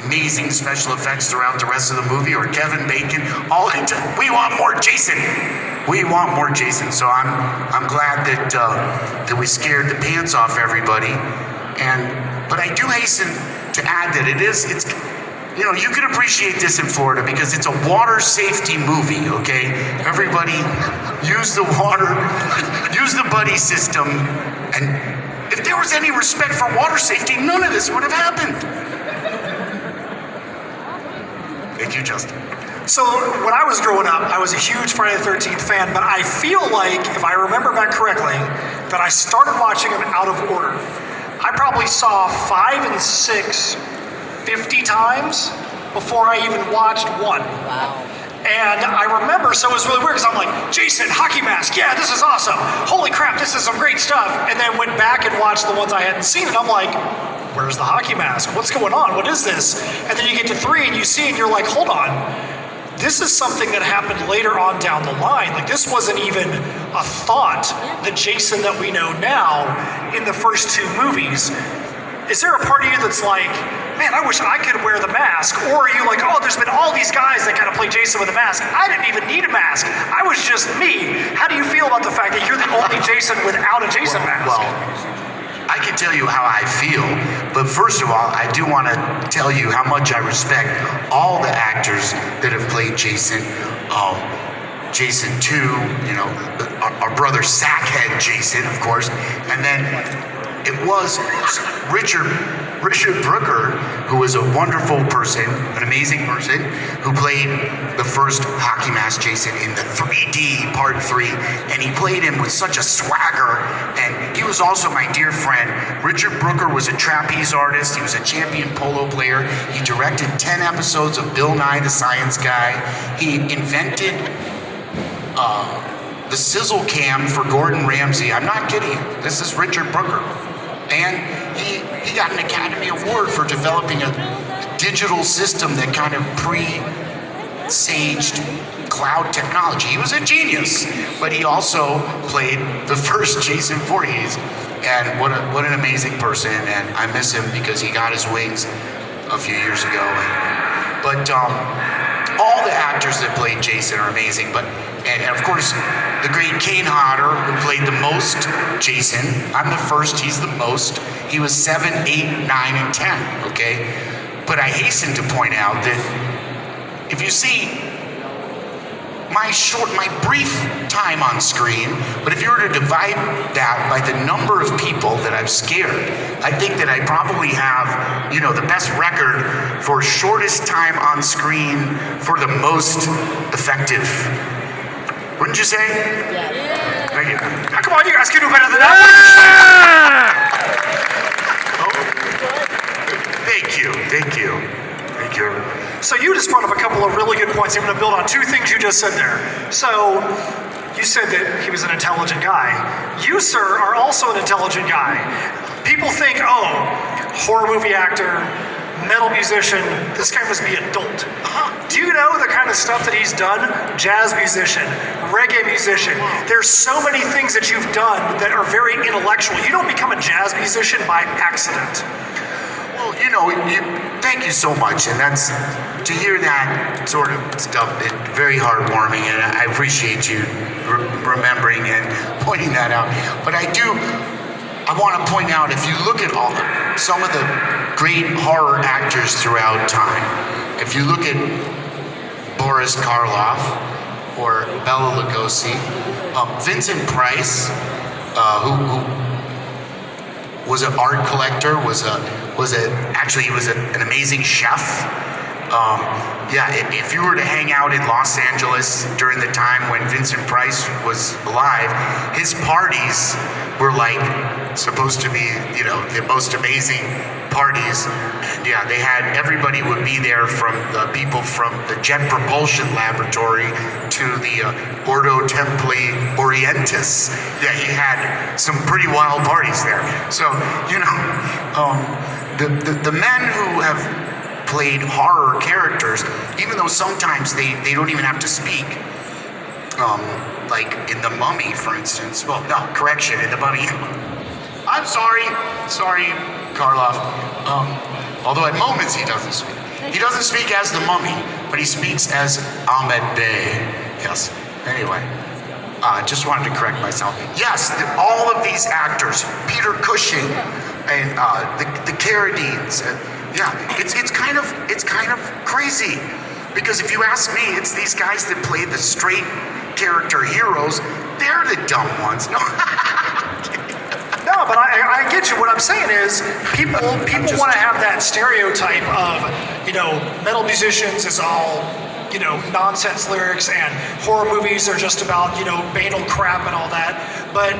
amazing special effects throughout the rest of the movie, or Kevin Bacon, we want more Jason. We want more Jason. So I'm glad that we scared the pants off everybody. But I do hasten to add that it's you can appreciate this in Florida because it's a water safety movie, okay? Everybody use the water, use the buddy system, and if there was any respect for water safety, none of this would have happened. Thank you, Justin. So when I was growing up, I was a huge Friday the 13th fan, but I feel like, if I remember back correctly, that I started watching them out of order. I probably saw 5 and 6 50 times before I even watched 1. Wow. And I remember, so it was really weird because I'm like, Jason, hockey mask, yeah, this is awesome. Holy crap, this is some great stuff. And then went back and watched the ones I hadn't seen, and I'm like, where's the hockey mask? What's going on? What is this? And then you get to 3 and you see it and you're like, hold on. This is something that happened later on down the line. Like, this wasn't even a thought, the Jason that we know now in the first 2 movies. Is there a part of you that's like, man, I wish I could wear the mask? Or are you like, oh, there's been all these guys that kind of play Jason with a mask. I didn't even need a mask. I was just me. How do you feel about the fact that you're the only Jason without a Jason mask? Well, I can tell you how I feel, but first of all, I do want to tell you how much I respect all the actors that have played Jason. Jason 2, our brother Sackhead Jason, of course, and then it was Richard Brooker, who was a wonderful person, an amazing person, who played the first hockey mask Jason in the 3D Part 3, and he played him with such a swagger, and he was also my dear friend. Richard Brooker was a trapeze artist, he was a champion polo player, he directed 10 episodes of Bill Nye the Science Guy, he invented the sizzle cam for Gordon Ramsay. I'm not kidding you, this is Richard Brooker. And he got an Academy Award for developing a digital system that kind of presaged cloud technology. He was a genius, but he also played the first Jason Voorhees. And what an amazing person, and I miss him because he got his wings a few years ago. But all the actors that played Jason are amazing, and of course, the great Kane Hodder, who played the most Jason. I'm the first, he's the most. He was 7, 8, 9, and 10, okay? But I hasten to point out that if you see my brief time on screen, but if you were to divide that by the number of people that I've scared, I think that I probably have, the best record for shortest time on screen for the most effective. Wouldn't you say? Yes. Thank you. Now, come on, you guys can do better than that. Thank you. So you just brought up a couple of really good points. I'm going to build on 2 things you just said there. So you said that he was an intelligent guy. You, sir, are also an intelligent guy. People think, oh, horror movie actor, metal musician, this guy must be adult. Do you know the kind of stuff that he's done? Jazz musician, reggae musician. There's so many things that you've done that are very intellectual. You don't become a jazz musician by accident. Well, thank you so much, and that's, to hear that sort of stuff, it's very heartwarming, and I appreciate you remembering and pointing that out. But I want to point out, if you look at some of the great horror actors throughout time, if you look at Boris Karloff or Bela Lugosi, Vincent Price, who was an art collector, he was an amazing chef. If you were to hang out in Los Angeles during the time when Vincent Price was alive, his parties were like supposed to be, the most amazing parties. And everybody would be there, from the people from the Jet Propulsion Laboratory to the Ordo Templi Orientis. Yeah, he had some pretty wild parties there. So, the men who have played horror characters, even though sometimes they don't even have to speak. Like in The Mummy, for instance. Well, no, correction, in The Mummy. I'm sorry, Karloff. Although at moments he doesn't speak. He doesn't speak as the mummy, but he speaks as Ahmed Bey. Yes. Anyway, just wanted to correct myself. Yes, all of these actors, Peter Cushing and the Carradines. Yeah, it's kind of crazy. Because if you ask me, it's these guys that play the straight character heroes. They're the dumb ones. No. No, but I get you. What I'm saying is, people want to have that stereotype of, metal musicians is all, nonsense lyrics, and horror movies are just about, banal crap and all that. But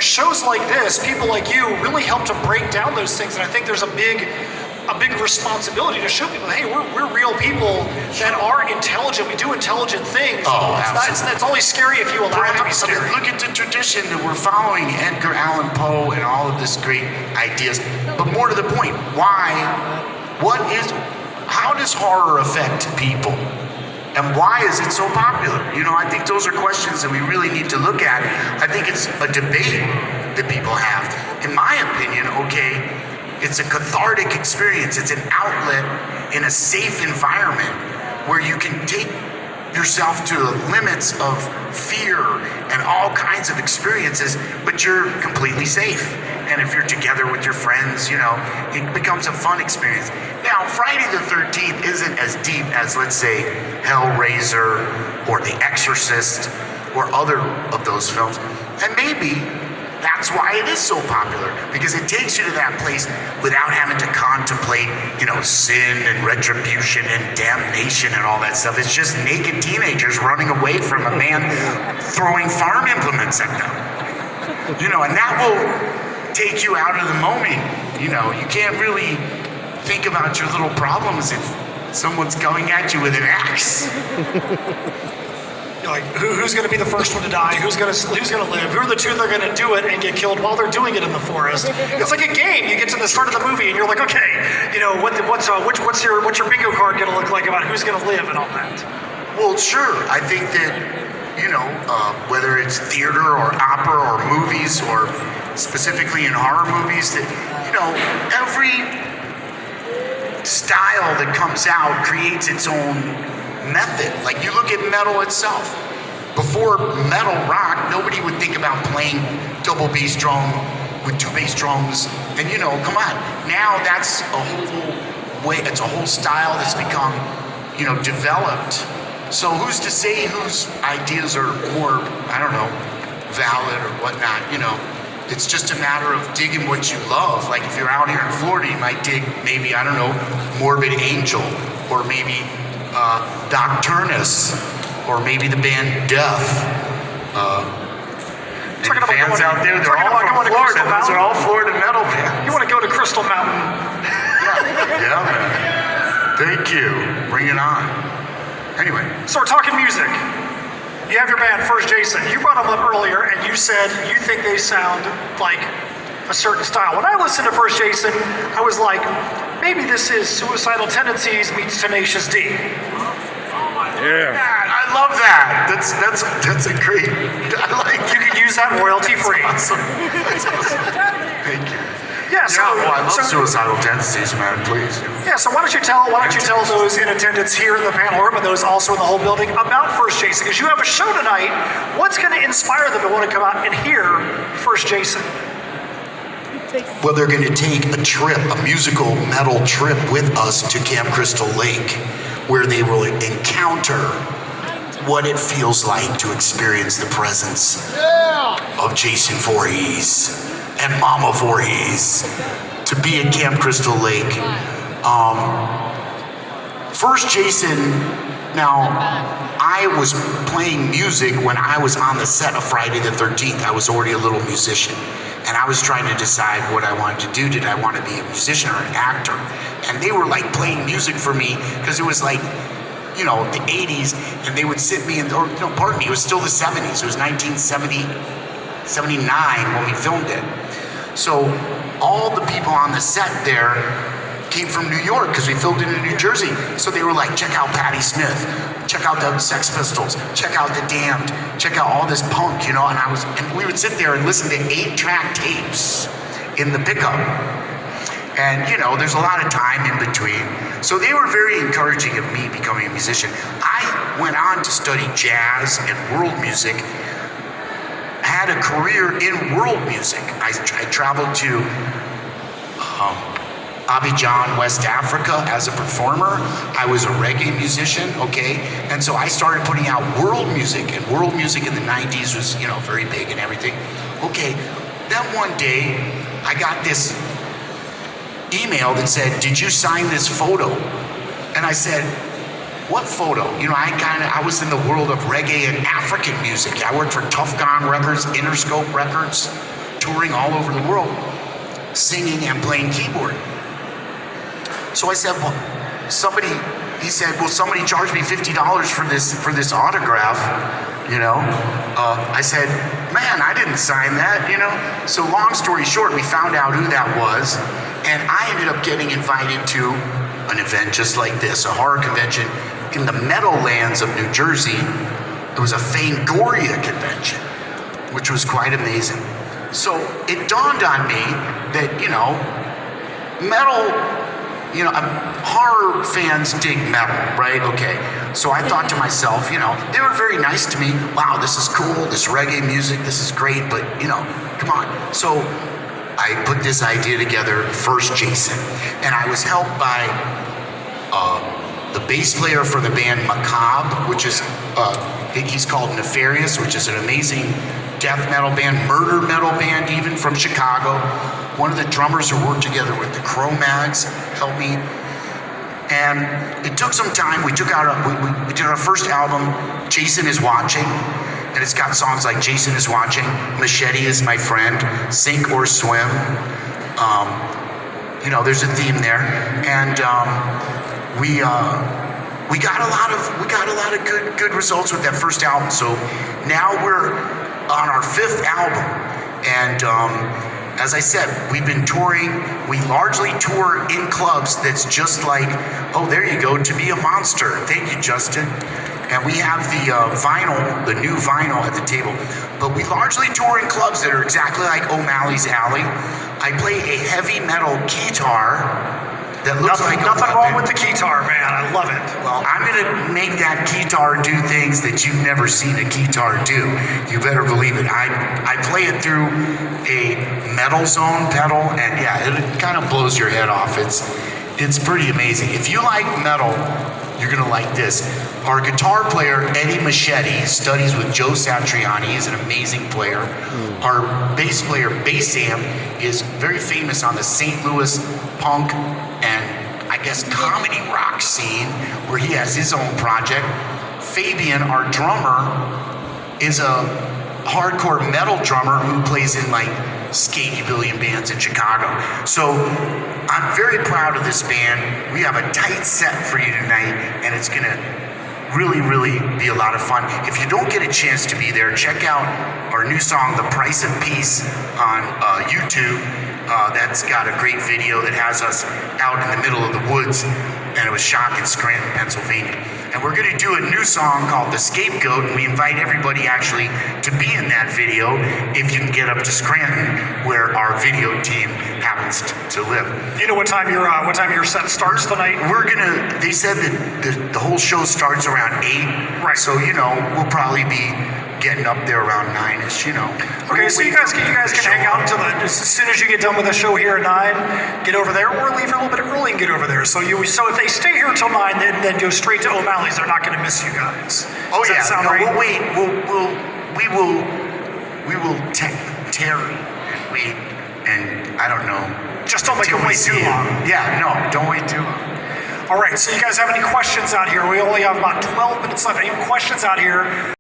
shows like this, people like you, really help to break down those things, and I think there's a big responsibility to show people, hey, we're real people that are intelligent. We do intelligent things. Oh, absolutely. It's only scary if you allow it to be scary. Look at the tradition that we're following, Edgar Allan Poe and all of this great ideas. But more to the point, how does horror affect people? And why is it so popular? I think those are questions that we really need to look at. I think it's a debate that people have. In my opinion, it's a cathartic experience. It's an outlet in a safe environment where you can take yourself to the limits of fear and all kinds of experiences, but you're completely safe. And if you're together with your friends, it becomes a fun experience. Now, Friday the 13th isn't as deep as, let's say, Hellraiser or The Exorcist or other of those films. And maybe that's why it is so popular, because it takes you to that place without having to contemplate, sin and retribution and damnation and all that stuff. It's just naked teenagers running away from a man throwing farm implements at them. And that will take you out of the moment. You can't really think about your little problems if someone's coming at you with an axe. Like, who's going to be the first one to die? Who's going to live? Who are the two that are going to do it and get killed while they're doing it in the forest? It's like a game. You get to the start of the movie and you're like, okay, what's your bingo card going to look like about who's going to live and all that? Well, sure. I think that whether it's theater or opera or movies or specifically in horror movies, that every style that comes out creates its own method. Like, you look at metal itself. Before metal rock, nobody would think about playing double bass drum with two bass drums. And come on. Now that's a whole way. It's a whole style that's become, developed. So who's to say whose ideas are more, valid or whatnot? It's just a matter of digging what you love. Like, if you're out here in Florida, you might dig maybe, Morbid Angel, or maybe Nocturnus, or maybe the band Death. And fans out there, they're all from Florida. Those are all Florida metal bands. You want to go to Crystal Mountain? Yeah, man. Thank you. Bring it on. Anyway. So we're talking music. You have your band, First Jason. You brought them up earlier, and you said you think they sound like a certain style. When I listened to First Jason, I was like, maybe this is Suicidal Tendencies meets Tenacious D. Yeah, I love that. That's a great. I like. You can use that royalty free. That's awesome. Thank you. Yeah. So, I love Suicidal Tendencies, man. Please. Yeah. So why don't you tell those in attendance here in the panel room and those also in the whole building about First Jason? Because you have a show tonight. What's going to inspire them to want to come out and hear First Jason? Well, they're going to take a musical metal trip with us to Camp Crystal Lake, where they will encounter what it feels like to experience the presence of Jason Voorhees and Mama Voorhees, to be at Camp Crystal Lake. First Jason, now, I was playing music when I was on the set of Friday the 13th. I was already a little musician. And I was trying to decide what I wanted to do. Did I want to be a musician or an actor? And they were like playing music for me, because it was like, the 80s, and they would sit me in, it was still the 70s. It was 1979 when we filmed it. So all the people on the set there came from New York, because we filmed it in New Jersey. So they were like, check out Patti Smith, check out the Sex Pistols, check out the Damned, check out all this punk, and we would sit there and listen to 8-track tapes in the pickup. And, you know, there's a lot of time in between. So they were very encouraging of me becoming a musician. I went on to study jazz and world music, had a career in world music. I traveled to Abidjan, West Africa as a performer. I was a reggae musician, okay? And so I started putting out world music, and world music in the 90s was, you know, very big and everything. Okay, then one day I got this email that said, "Did you sign this photo?" And I said, "What photo?" You know, I was in the world of reggae and African music. I worked for Tough Gone Records, Interscope Records, touring all over the world, singing and playing keyboard. So I said, "Well, he said, "Well, somebody charged me $50 for this autograph," you know? I said, "Man, I didn't sign that," you know? So long story short, we found out who that was, and I ended up getting invited to an event just like this, a horror convention in the Meadowlands of New Jersey. It was a Fangoria convention, which was quite amazing. So it dawned on me that, you know, metal, you know, horror fans dig metal, right? Okay. So I thought to myself, you know, they were very nice to me. Wow, this is cool. This reggae music, this is great, but, you know, come on. So I put this idea together, first Jason, and I was helped by the bass player for the band Macabre, which is, he's called Nefarious, which is an amazing death metal band, murder metal band even, from Chicago. One of the drummers who worked together with the Cro-Mags helped me. And it took some time. We did our first album, Jason is Watching, and it's got songs like Jason is Watching, Machete is My Friend, Sink or Swim. You know, there's a theme there. And we got a lot of good results with that first album. So now we're on our 5th album, and as I said, we've been touring. We largely tour in clubs that's just like, oh, there you go, To Be a Monster. Thank you, Justin. And we have the vinyl, the new vinyl at the table. But we largely tour in clubs that are exactly like O'Malley's Alley. I play a heavy metal guitar that looks like nothing wrong with the guitar, man. I love it. Well, I'm gonna make that guitar do things that you've never seen a guitar do. You better believe it. I play it through a metal zone pedal, and yeah, it kind of blows your head off. It's pretty amazing. If you like metal, you're gonna like this. Our guitar player, Eddie Machete, studies with Joe Satriani. He's an amazing player. Our bass player, Bass Amp, is very famous on the St. Louis punk and I guess comedy rock scene, where he has his own project. Fabian, our drummer, is a hardcore metal drummer who plays in like Skatey Billion bands in Chicago. So I'm very proud of this band. We have a tight set for you tonight, and it's gonna really, really be a lot of fun. If you don't get a chance to be there, check out our new song, The Price of Peace, on YouTube. That's got a great video that has us out in the middle of the woods, and it was shot in Scranton, Pennsylvania. And we're gonna do a new song called The Scapegoat, and we invite everybody actually to be in that video if you can get up to Scranton, where our video team happens to live. You know what time your set starts tonight? They said that the whole show starts around 8. Right. So, you know, we'll probably be getting up there around 9ish, you know. Okay, so you guys can hang out until as soon as you get done with the show here at 9, get over there, or leave a little bit early and get over there. So if they stay here until 9, then go straight to O'Malley's, they're not going to miss you guys. Oh, Does yeah. that sound No, right? we'll wait. We will tarry and wait, and I don't know. Just don't make them wait too long. Yeah, no, don't wait too long. All right, so you guys have any questions out here? We only have about 12 minutes left. Any questions out here?